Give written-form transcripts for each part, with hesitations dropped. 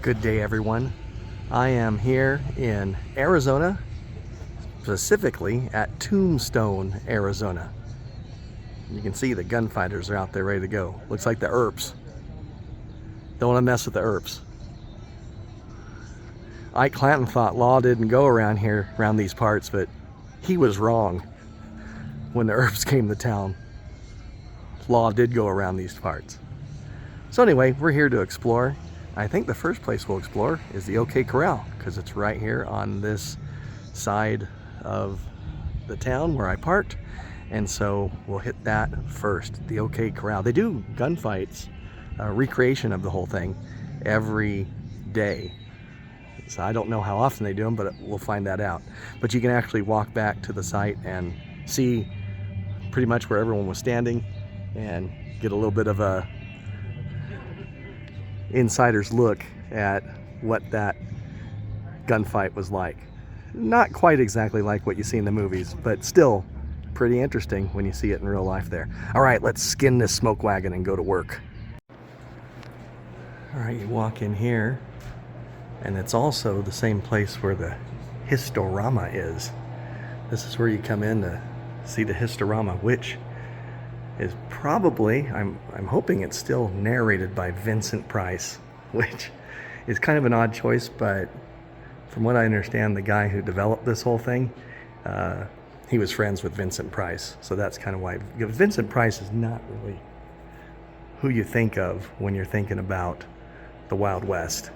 Good day, everyone. I am here in Arizona, specifically at Tombstone, Arizona. You can see the gunfighters are out there ready to go. Looks like the Earps. Don't want to mess with the Earps. Ike Clanton thought law didn't go around here, around these parts, but he was wrong. When the Earps came to town, law did go around these parts. So anyway, we're here to explore. I think the first place we'll explore is the OK Corral, because it's right here on this side of the town where I parked. And so we'll hit that first, the OK Corral. They do gunfights, recreation of the whole thing, every day. So I don't know how often they do them, but we'll find that out. But you can actually walk back to the site and see pretty much where everyone was standing and get a little bit of a insider's look at what that gunfight was like. Not quite exactly like what you see in the movies, but still pretty interesting when you see it in real life there. All right, let's skin this smoke wagon and go to work. All right, you walk in here, and it's also the same place where the Historama is. This is where you come in to see the Historama, which is probably, I'm hoping it's still narrated by Vincent Price, which is kind of an odd choice, but from what I understand, the guy who developed this whole thing, he was friends with Vincent Price, so that's kind of why. Vincent Price is not really who you think of when you're thinking about the Wild West.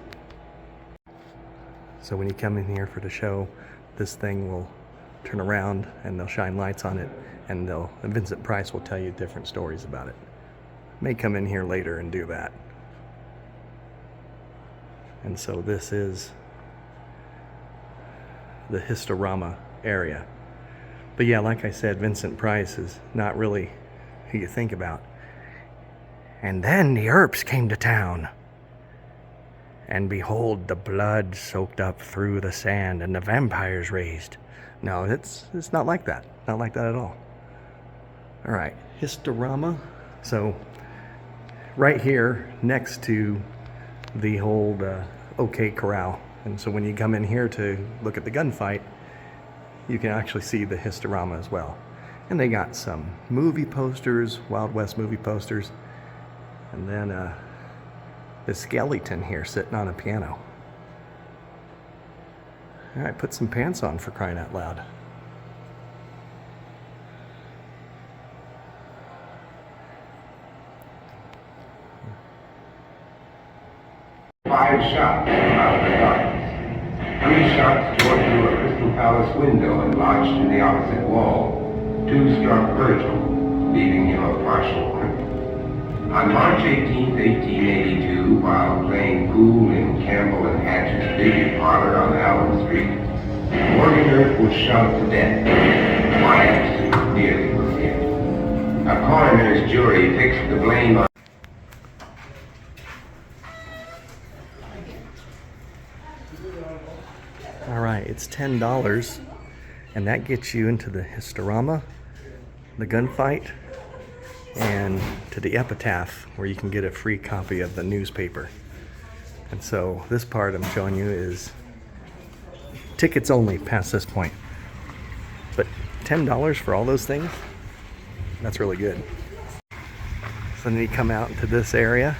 So when you come in here for the show, this thing will turn around and they'll shine lights on it, and Vincent Price will tell you different stories about it. May come in here later and do that. And so this is the Historama area. But yeah, like I said, Vincent Price is not really who you think about. And then the Earps came to town. And behold, the blood soaked up through the sand and the vampires raised. No, it's not like that. Not like that at all. All right, Historama. So right here next to the old OK Corral. And so when you come in here to look at the gunfight, you can actually see the Historama as well. And they got some movie posters, Wild West movie posters, and then the skeleton here sitting on a piano. All right, put some pants on, for crying out loud. Five shots out of the darkness. 3 shots tore through a Crystal Palace window and lodged in the opposite wall. 2 struck Virgil, leaving him a partial cripple. On March 18, 1882, while playing pool in Campbell and Hatch's billiard parlor on Allen Street, Morgan Earp was shot to death. Wyatt nearly was hit. A coroner's jury fixed the blame on All right, it's $10, and that gets you into the Historama, the gunfight, and to the epitaph, where you can get a free copy of the newspaper. And so this part I'm showing you is tickets only past this point. But $10 for all those things, that's really good. So then you come out into this area.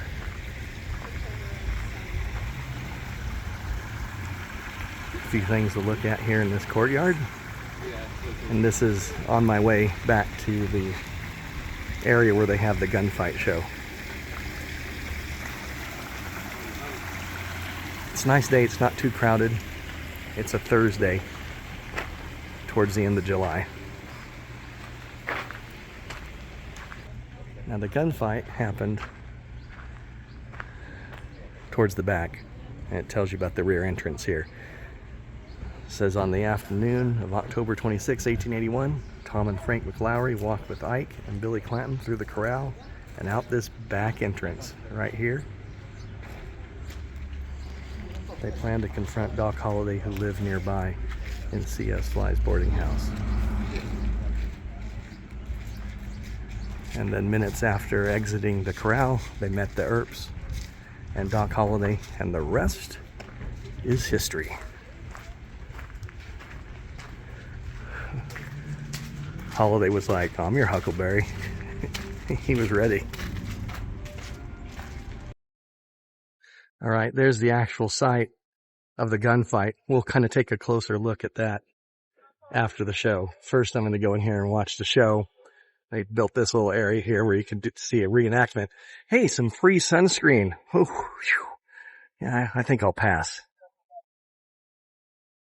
Few things to look at here in this courtyard, and this is on my way back to the area where they have the gunfight show. It's a nice day, it's not too crowded. It's a Thursday towards the end of July. Now the gunfight happened towards the back, and it tells you about the rear entrance here. It says on the afternoon of October 26, 1881, Tom and Frank McLaury walked with Ike and Billy Clanton through the corral and out this back entrance right here. They planned to confront Doc Holliday, who lived nearby in C.S. Fly's boarding house. And then minutes after exiting the corral, they met the Earps and Doc Holliday, and the rest is history. Holliday was like, "I'm your Huckleberry." He was ready. All right, there's the actual site of the gunfight. We'll kind of take a closer look at that after the show. First, I'm going to go in here and watch the show. They built this little area here where you can see a reenactment. Hey, some free sunscreen. Oh, whew. Yeah, I think I'll pass.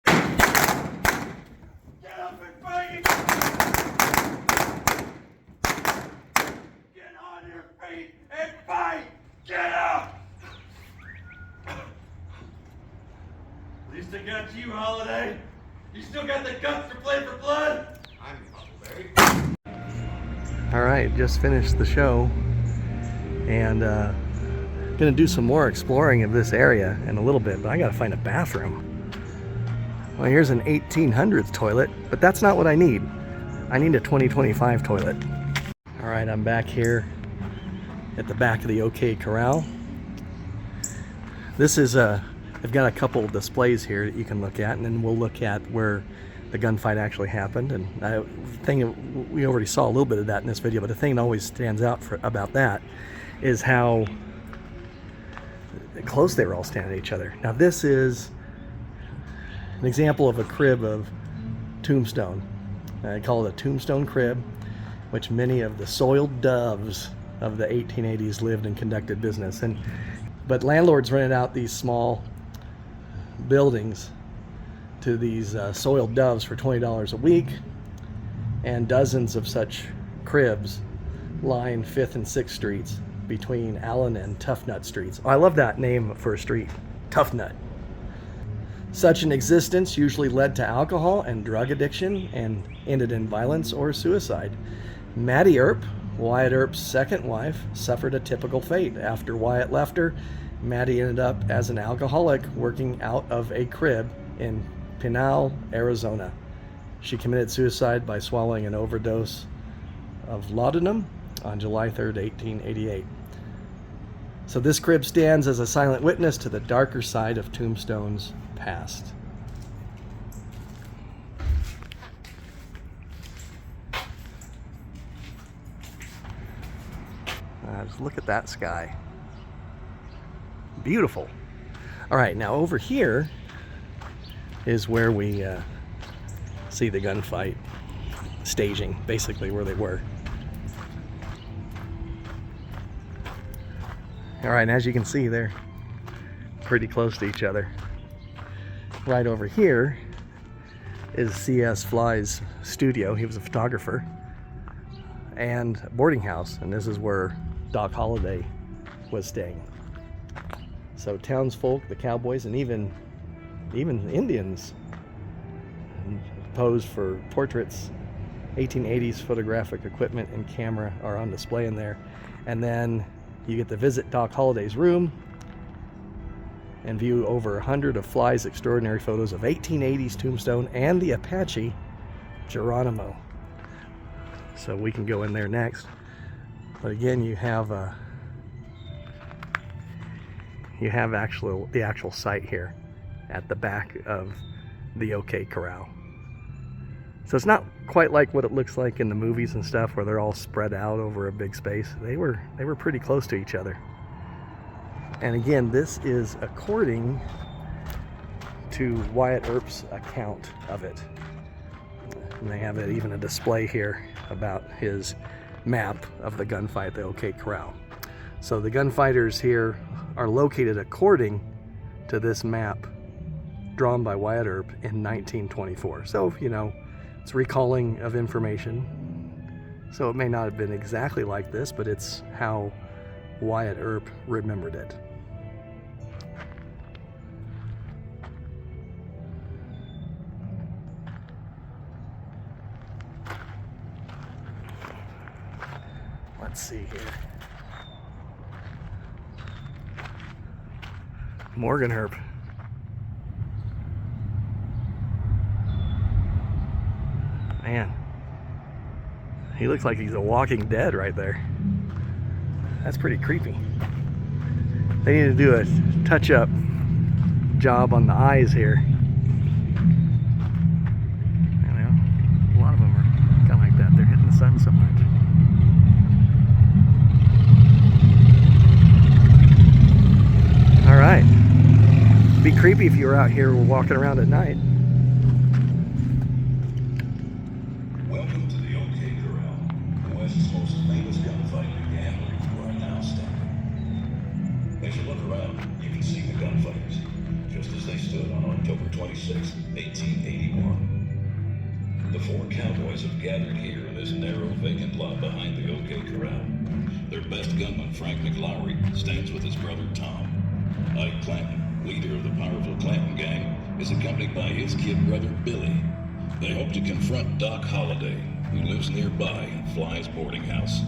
Get up and fight! Get on your feet and fight! Get up! At least I got you, Holiday. You still got the guts to play for blood? I'm Huckleberry. All right, just finished the show, and gonna do some more exploring of this area in a little bit, but I gotta find a bathroom. Well, here's an 1800s toilet, but that's not what I need. I need a 2025 toilet. All right, I'm back here at the back of the OK Corral. This is I've got a couple displays here that you can look at, and then we'll look at where the gunfight actually happened. And the thing, we already saw a little bit of that in this video, but the thing that always stands out about that is how close they were all standing to each other. Now this is an example of a crib of Tombstone. I call it a Tombstone crib, which many of the soiled doves of the 1880s lived and conducted business. But landlords rented out these small buildings to these soiled doves for $20 a week, and dozens of such cribs line 5th and 6th streets between Allen and Tough Nut streets. Oh, I love that name for a street, Tough Nut. Such an existence usually led to alcohol and drug addiction and ended in violence or suicide. Maddie Earp, Wyatt Earp's second wife, suffered a typical fate. After Wyatt left her, Maddie ended up as an alcoholic working out of a crib in Pinal, Arizona. She committed suicide by swallowing an overdose of laudanum on July 3rd, 1888. So this crib stands as a silent witness to the darker side of Tombstone's past. Just look at that sky. Beautiful. All right, now over here is where we see the gunfight staging, basically where they were. All right, and as you can see, they're pretty close to each other. Right over here is C.S. Fly's studio. He was a photographer, and boarding house, and this is where Doc Holliday was staying. So townsfolk, the cowboys, and even Indians posed for portraits. 1880s photographic equipment and camera are on display in there. And then you get to visit Doc Holliday's room and view over 100 of Fly's extraordinary photos of 1880s Tombstone and the Apache Geronimo. So we can go in there next. But again, you have the actual site here at the back of the OK Corral. So it's not quite like what it looks like in the movies and stuff where they're all spread out over a big space. They were pretty close to each other. And again, this is according to Wyatt Earp's account of it. And they have even a display here about his map of the gunfight at the OK Corral. So the gunfighters here are located according to this map drawn by Wyatt Earp in 1924. So, you know, it's recalling of information. So it may not have been exactly like this, but it's how Wyatt Earp remembered it. Let's see here. Morgan Earp. Man, he looks like he's a walking dead right there. That's pretty creepy. They need to do a touch-up job on the eyes here. You know, a lot of them are kind of like that. They're hitting the sun so much. All right. It'd be creepy if you were out here walking around at night. Welcome to the OK Corral, the West's most famous gunfight and gamblers who are now standing. As you look around, you can see the gunfighters, just as they stood on October 26, 1881. The four cowboys have gathered here in this narrow, vacant lot behind the OK Corral. Their best gunman, Frank McLaury, stands with his brother Tom. Ike Clanton, leader of the powerful Clanton gang, is accompanied by his kid brother Billy. They hope to confront Doc Holliday, who lives nearby in Fly's boarding house.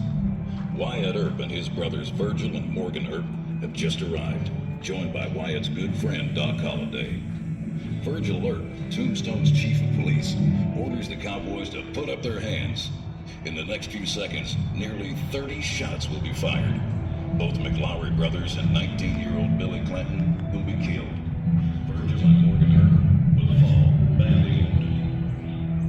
Wyatt Earp and his brothers Virgil and Morgan Earp have just arrived, joined by Wyatt's good friend Doc Holliday. Virgil Earp, Tombstone's chief of police, orders the cowboys to put up their hands. In the next few seconds, nearly 30 shots will be fired. Both McLaury brothers and 19-year-old Billy Clanton will be killed. Virgil and Morgan Earp will fall badly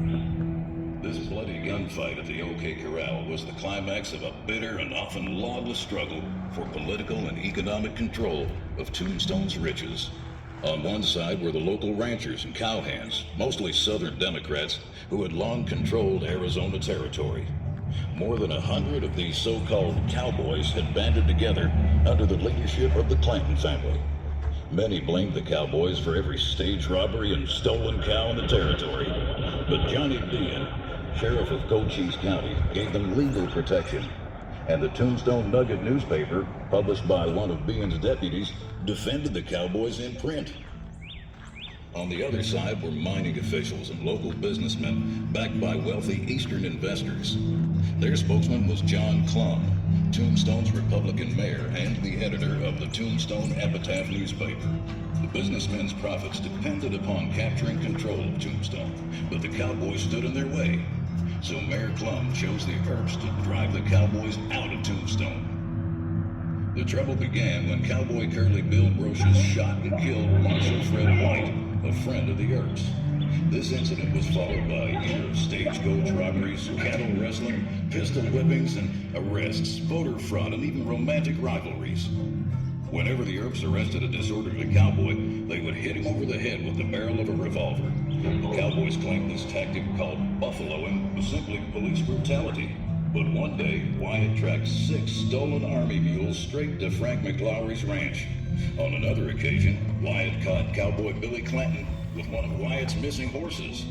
wounded. This bloody gunfight at the OK Corral was the climax of a bitter and often lawless struggle for political and economic control of Tombstone's riches. On one side were the local ranchers and cowhands, mostly Southern Democrats, who had long controlled Arizona territory. More than 100 of these so-called cowboys had banded together under the leadership of the Clanton family. Many blamed the cowboys for every stage robbery and stolen cow in the territory. But Johnny Dean, sheriff of Cochise County, gave them legal protection. And the Tombstone Nugget newspaper, published by one of Bean's deputies, defended the cowboys in print. On the other side were mining officials and local businessmen backed by wealthy Eastern investors. Their spokesman was John Clum, Tombstone's Republican mayor and the editor of the Tombstone Epitaph newspaper. The businessmen's profits depended upon capturing control of Tombstone, but the cowboys stood in their way. So Mayor Clum chose the Earps to drive the cowboys out of Tombstone. The trouble began when cowboy Curly Bill Brocious shot and killed Marshal Fred White, a friend of the Earps. This incident was followed by a year of stagecoach robberies, cattle wrestling, pistol whippings, and arrests, voter fraud, and even romantic rivalries. Whenever the Earps arrested a disorderly cowboy, they would hit him over the head with the barrel of a revolver. The cowboys claimed this tactic, called buffaloing, was simply police brutality. But one day, Wyatt tracked 6 stolen army mules straight to Frank McLaury's ranch. On another occasion, Wyatt caught cowboy Billy Clanton with one of Wyatt's missing horses.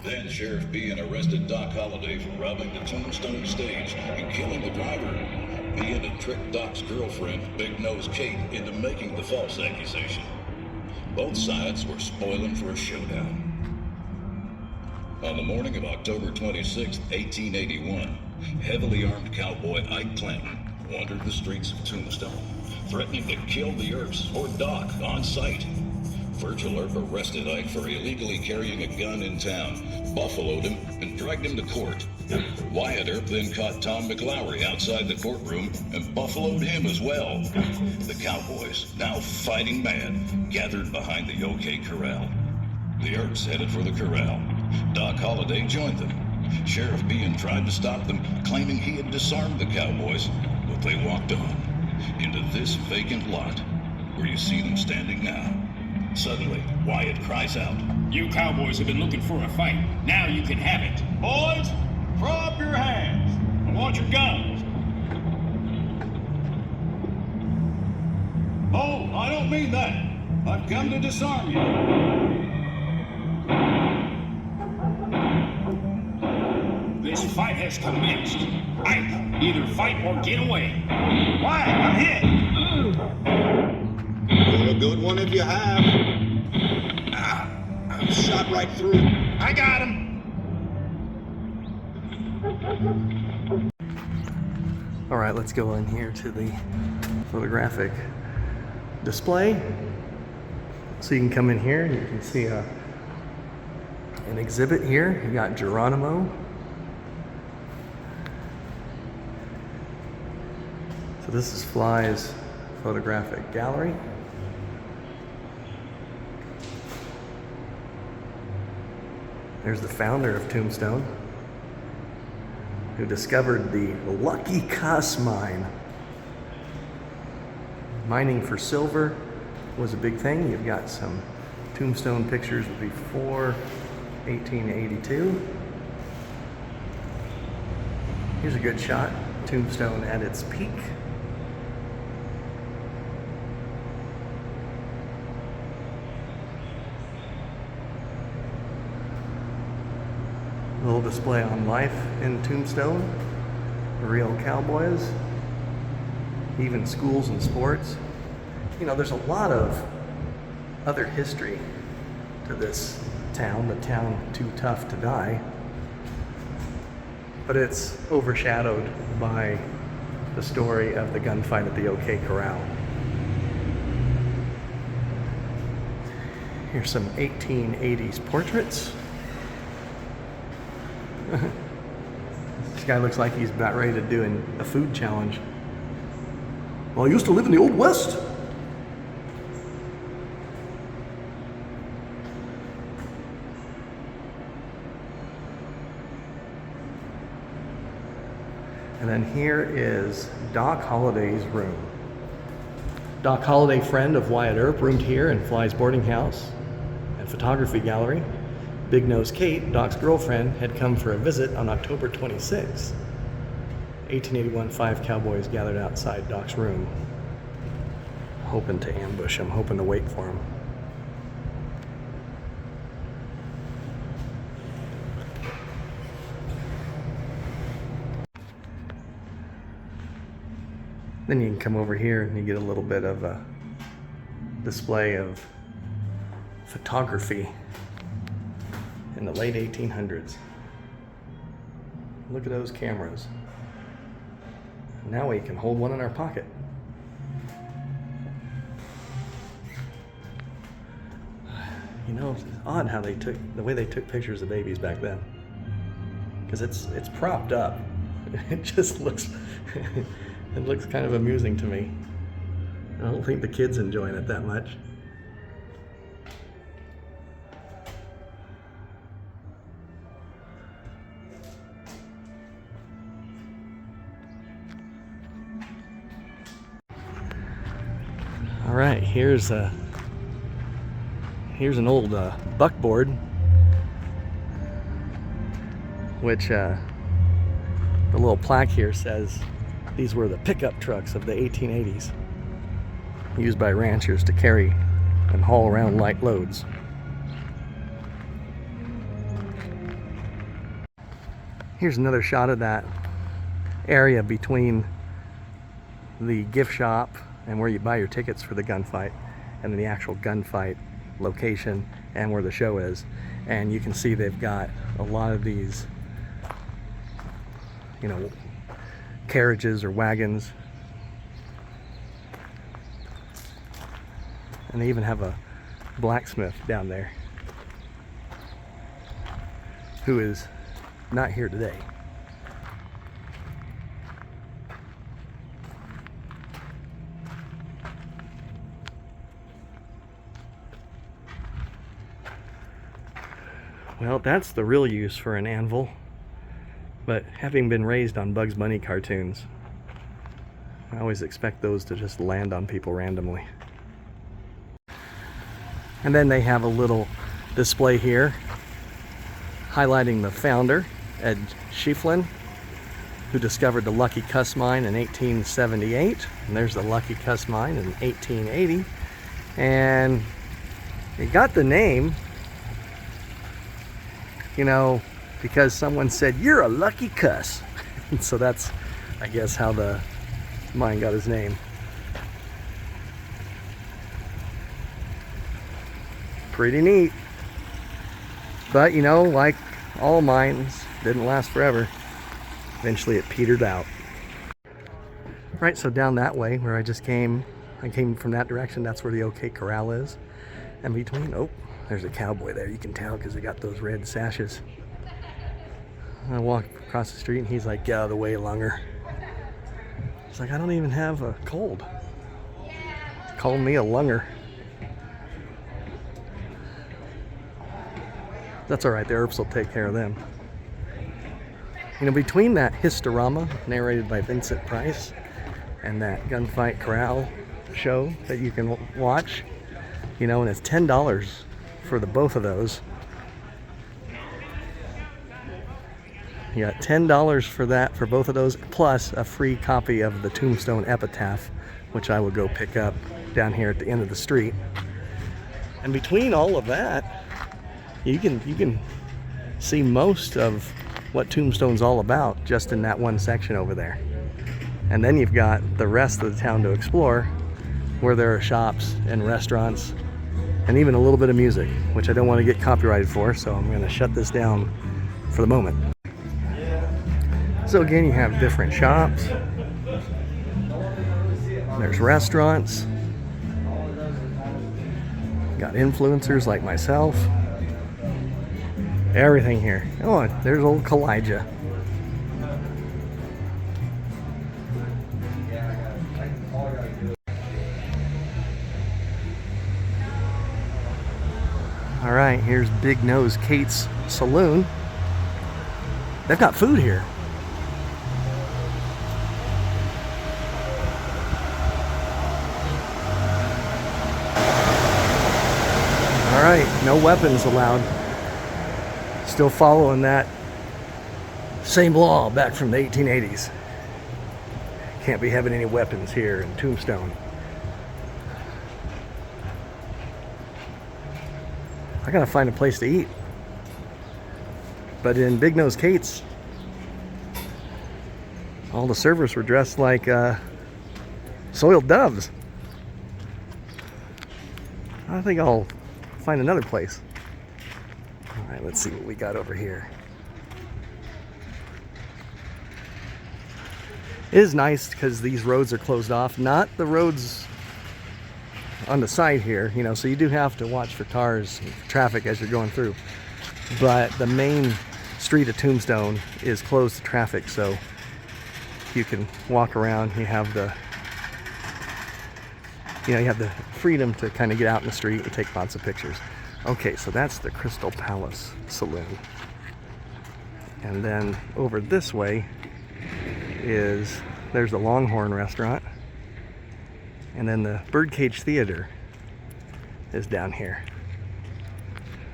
Then Sheriff Bean arrested Doc Holliday for robbing the Tombstone stage and killing the driver. Bean had tricked Doc's girlfriend, Big Nose Kate, into making the false accusation. Both sides were spoiling for a showdown. On the morning of October 26, 1881, heavily armed cowboy Ike Clanton wandered the streets of Tombstone, threatening to kill the Earps or Doc on sight. Virgil Earp arrested Ike for illegally carrying a gun in town, buffaloed him, and dragged him to court. Wyatt Earp then caught Tom McLaury outside the courtroom and buffaloed him as well. The cowboys, now fighting mad, gathered behind the OK Corral. The Earps headed for the corral. Doc Holliday joined them. Sheriff Bean tried to stop them, claiming he had disarmed the cowboys, but they walked on into this vacant lot where you see them standing now. Suddenly, Wyatt cries out, "You cowboys have been looking for a fight. Now you can have it. Boys, throw up your hands. I want your guns." "Oh, I don't mean that. I've come to disarm you." "This fight has commenced. Ike, either fight or get away." "Why? I'm hit." Well, a good one if you have. I'm shot right through. I got him. All right, let's go in here to the photographic display. So you can come in here and you can see an exhibit here. You got Geronimo. So this is Fly's Photographic gallery. There's the founder of Tombstone, who discovered the Lucky Cuss mine. Mining for silver was a big thing. You've got some Tombstone pictures before 1882. Here's a good shot. Tombstone at its peak. A little display on life in Tombstone. Real cowboys. Even schools and sports. You know, there's a lot of other history to this town, the town too tough to die. But it's overshadowed by the story of the gunfight at the OK Corral. Here's some 1880s portraits. This guy looks like he's about ready to do a food challenge. Well, I used to live in the Old West. And then here is Doc Holliday's room. Doc Holliday, friend of Wyatt Earp, roomed here in Fly's boarding house and photography gallery. Big Nose Kate, Doc's girlfriend, had come for a visit on October 26. 1881, 5 cowboys gathered outside Doc's room, hoping to ambush him, hoping to wait for him. Then you can come over here and you get a little bit of a display of photography in the late 1800s. Look at those cameras. Now we can hold one in our pocket. You know, it's odd how the way they took pictures of babies back then. Because it's propped up. It just looks, it looks kind of amusing to me. I don't think the kids enjoying it that much. All right, here's an old buckboard, which the little plaque here says these were the pickup trucks of the 1880s, used by ranchers to carry and haul around light loads. Here's another shot of that area between the gift shop and where you buy your tickets for the gunfight, and then the actual gunfight location and where the show is. And you can see they've got a lot of these, you know, carriages or wagons, and they even have a blacksmith down there who is not here today. Well, that's the real use for an anvil, but having been raised on Bugs Bunny cartoons, I always expect those to just land on people randomly. And then they have a little display here highlighting the founder, Ed Schieffelin, who discovered the Lucky Cuss mine in 1878. And there's the Lucky Cuss mine in 1880. And it got the name, you know, because someone said, "You're a lucky cuss." And so that's, I guess, how the mine got his name. Pretty neat. But, you know, like all mines, didn't last forever. Eventually it petered out. Right, so down that way where I just came, I came from that direction, that's where the OK Corral is. And between, oh, there's a cowboy there. You can tell because they got those red sashes. I walk across the street and he's like, "Get out of the way, lunger." It's like, I don't even have a cold. calling me a lunger. That's all right, the Earps will take care of them. You know, between that Historama, narrated by Vincent Price, and that Gunfight Corral show that you can watch, you know, and it's $10 for the both of those. You got $10 for that, for both of those, plus a free copy of the Tombstone Epitaph, which I will go pick up down here at the end of the street. And between all of that, you can see most of what Tombstone's all about just in that one section over there. And then you've got the rest of the town to explore, where there are shops and restaurants and even a little bit of music, which I don't want to get copyrighted for, so I'm going to shut this down for the moment. So again, you have different shops, there's restaurants, got influencers like myself, everything here. Oh, there's old Kalijah. All right, here's Big Nose Kate's Saloon. They've got food here. All right, no weapons allowed. Still following that same law back from the 1880s. Can't be having any weapons here in Tombstone. I gotta find a place to eat. But in Big Nose Kate's, all the servers were dressed like soiled doves. I think I'll find another place. All right, let's see what we got over here. It is nice because these roads are closed off. Not the roads on the side here, you know, so you do have to watch for cars and traffic as you're going through. But the main street of Tombstone is closed to traffic, so you can walk around. You have the freedom to kind of get out in the street and take lots of pictures. Okay, so that's the Crystal Palace Saloon. And then over this way there's the Longhorn Restaurant. And then the Birdcage Theater is down here.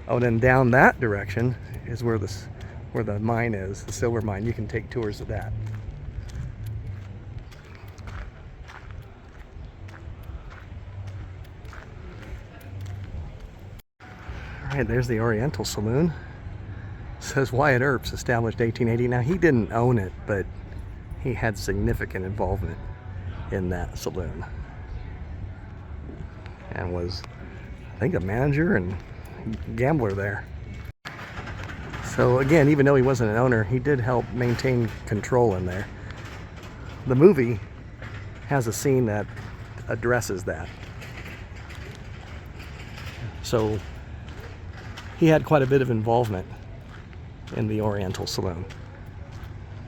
Oh, then down that direction is where the mine is, the silver mine. You can take tours of that. All right, there's the Oriental Saloon. It says Wyatt Earps, established 1880. Now, he didn't own it, but he had significant involvement in that saloon. And was, I think, a manager and gambler there. So again, even though he wasn't an owner, he did help maintain control in there. The movie has a scene that addresses that. So he had quite a bit of involvement in the Oriental Saloon.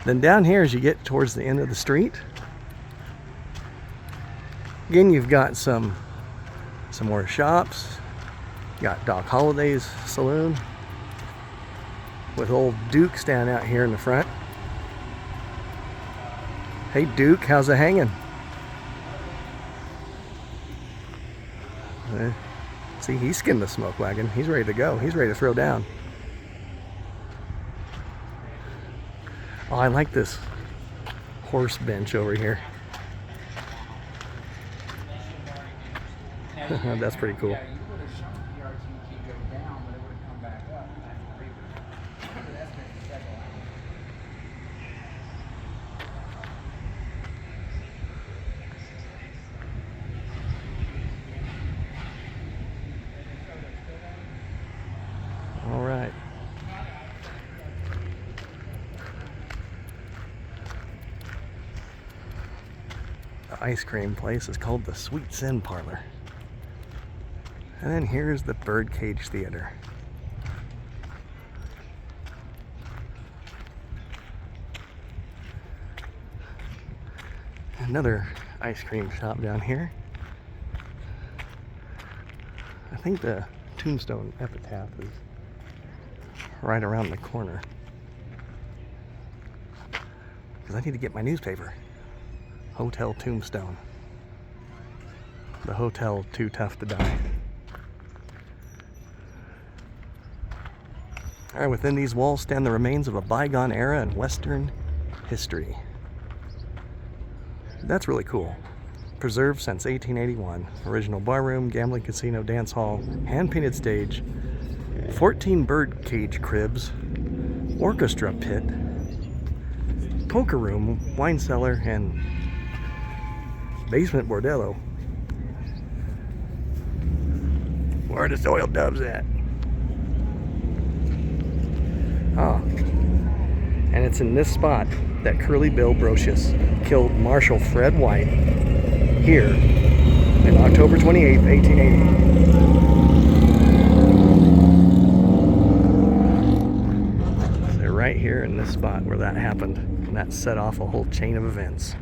Then down here, as you get towards the end of the street, again, you've got some more shops. You got Doc Holliday's Saloon with old Duke standing out here in the front. Hey Duke, how's it hanging? See, he skinned the smoke wagon. He's ready to go. He's ready to throw down. Oh, I like this horse bench over here. That's pretty cool. All right. The ice cream place is called the Sweet Sin Parlor. And then here's the Birdcage Theater. Another ice cream shop down here. I think the Tombstone epitaph is right around the corner. Because I need to get my newspaper. Hotel Tombstone. The hotel too tough to die. Alright, within these walls stand the remains of a bygone era in Western history. That's really cool. Preserved since 1881. Original barroom, gambling casino, dance hall, hand-painted stage, 14 bird cage cribs, orchestra pit, poker room, wine cellar, and basement bordello. Where are the soil doves at? Oh. And it's in this spot that Curly Bill Brocious killed Marshal Fred White here on October 28th, 1880. So right here in this spot where that happened, and that set off a whole chain of events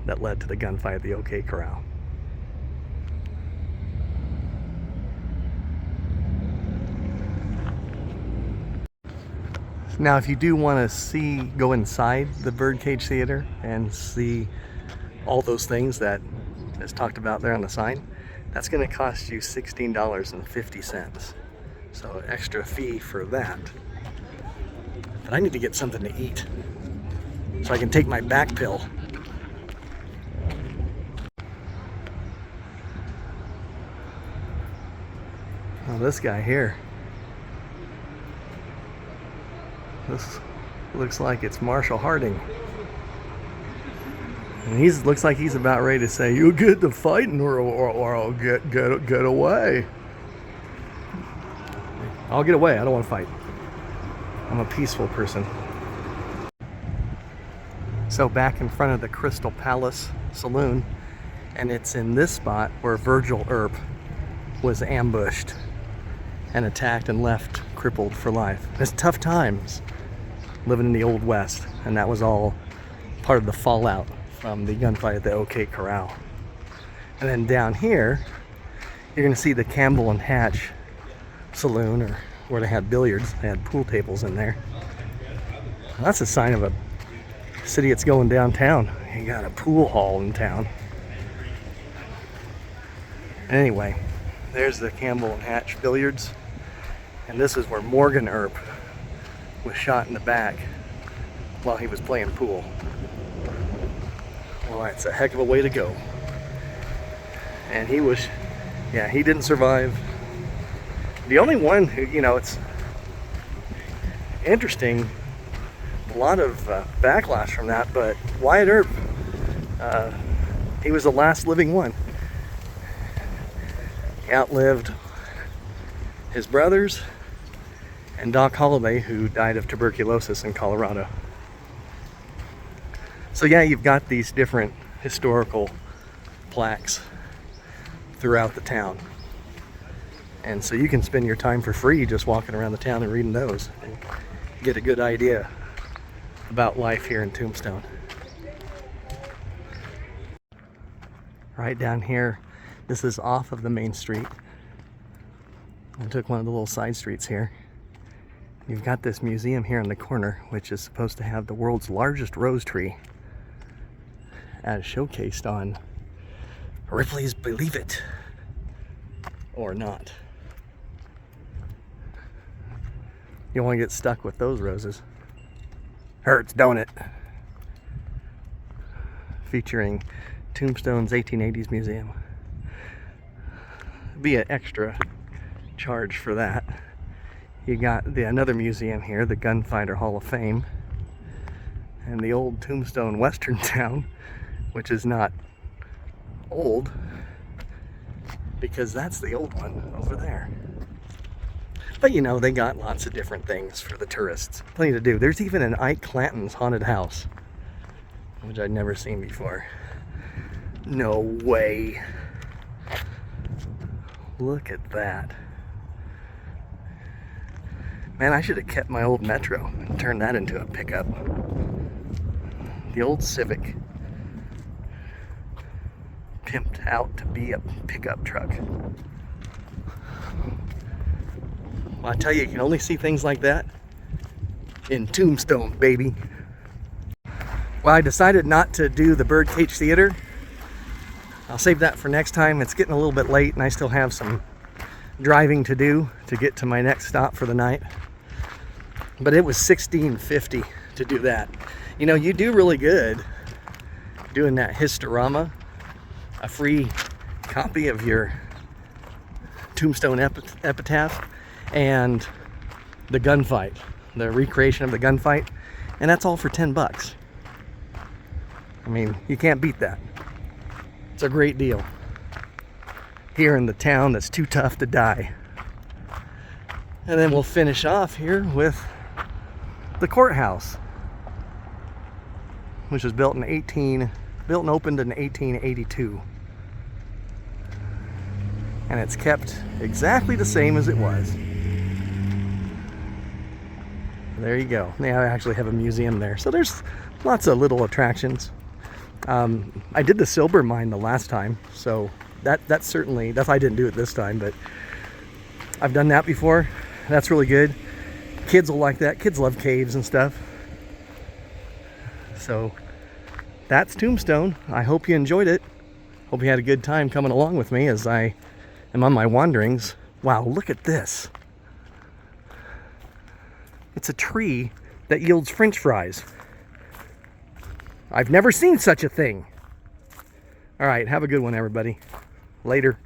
that led to the gunfight at the OK Corral. Now, if you do want to go inside the Birdcage Theater and see all those things that is talked about there on the sign, that's going to cost you $16.50. So extra fee for that. But I need to get something to eat so I can take my back pill. Oh, this guy here. This looks like it's Marshall Harding. And looks like he's about ready to say, "You get to fighting or I'll get away." I'll get away. I don't want to fight. I'm a peaceful person. So back in front of the Crystal Palace Saloon, and it's in this spot where Virgil Earp was ambushed and attacked and left crippled for life. It's tough times living in the Old West, and that was all part of the fallout from the gunfight at the OK Corral. And then down here, you're going to see the Campbell and Hatch Saloon, or where they had billiards. They had pool tables in there. Well, that's a sign of a city that's going downtown. You got a pool hall in town. Anyway, there's the Campbell and Hatch billiards, and this is where Morgan Earp was shot in the back while he was playing pool. Well, that's a heck of a way to go. And he didn't survive. The only one who, it's interesting, a lot of backlash from that, but Wyatt Earp, he was the last living one. He outlived his brothers and Doc Holliday, who died of tuberculosis in Colorado. So yeah, you've got these different historical plaques throughout the town. And so you can spend your time for free just walking around the town and reading those and get a good idea about life here in Tombstone. Right down here, this is off of the main street. I took one of the little side streets here. You've got this museum here in the corner, which is supposed to have the world's largest rose tree, as showcased on Ripley's Believe It or Not. You don't want to get stuck with those roses. Hurts, don't it? Featuring Tombstone's 1880s museum. Be an extra charge for that. You got another museum here, the Gunfighter Hall of Fame, and the old Tombstone Western Town, which is not old because that's the old one over there. But they got lots of different things for the tourists. Plenty to do. There's even an Ike Clanton's haunted house, which I'd never seen before. No way. Look at that. Man, I should have kept my old Metro and turned that into a pickup. The old Civic. Pimped out to be a pickup truck. Well, I tell you, you can only see things like that in Tombstone, baby. Well, I decided not to do the Birdcage Theater. I'll save that for next time. It's getting a little bit late and I still have some driving to do to get to my next stop for the night. But it was $16.50 to do that. You know, you do really good doing that Historama, a free copy of your Tombstone epitaph, and the gunfight, the recreation of the gunfight, and that's all for 10 bucks. I mean, you can't beat that. It's a great deal here in the town that's too tough to die. And then we'll finish off here with the courthouse, which was built and opened in 1882. And it's kept exactly the same as it was. There you go. They actually have a museum there. So there's lots of little attractions. I did the silver mine the last time, so that's certainly, I didn't do it this time, but I've done that before. That's really good. Kids will like that. Kids love caves and stuff. So that's Tombstone. I hope you enjoyed it. Hope you had a good time coming along with me as I am on my wanderings. Wow, look at this. It's a tree that yields French fries. I've never seen such a thing. All right, have a good one, everybody. Later.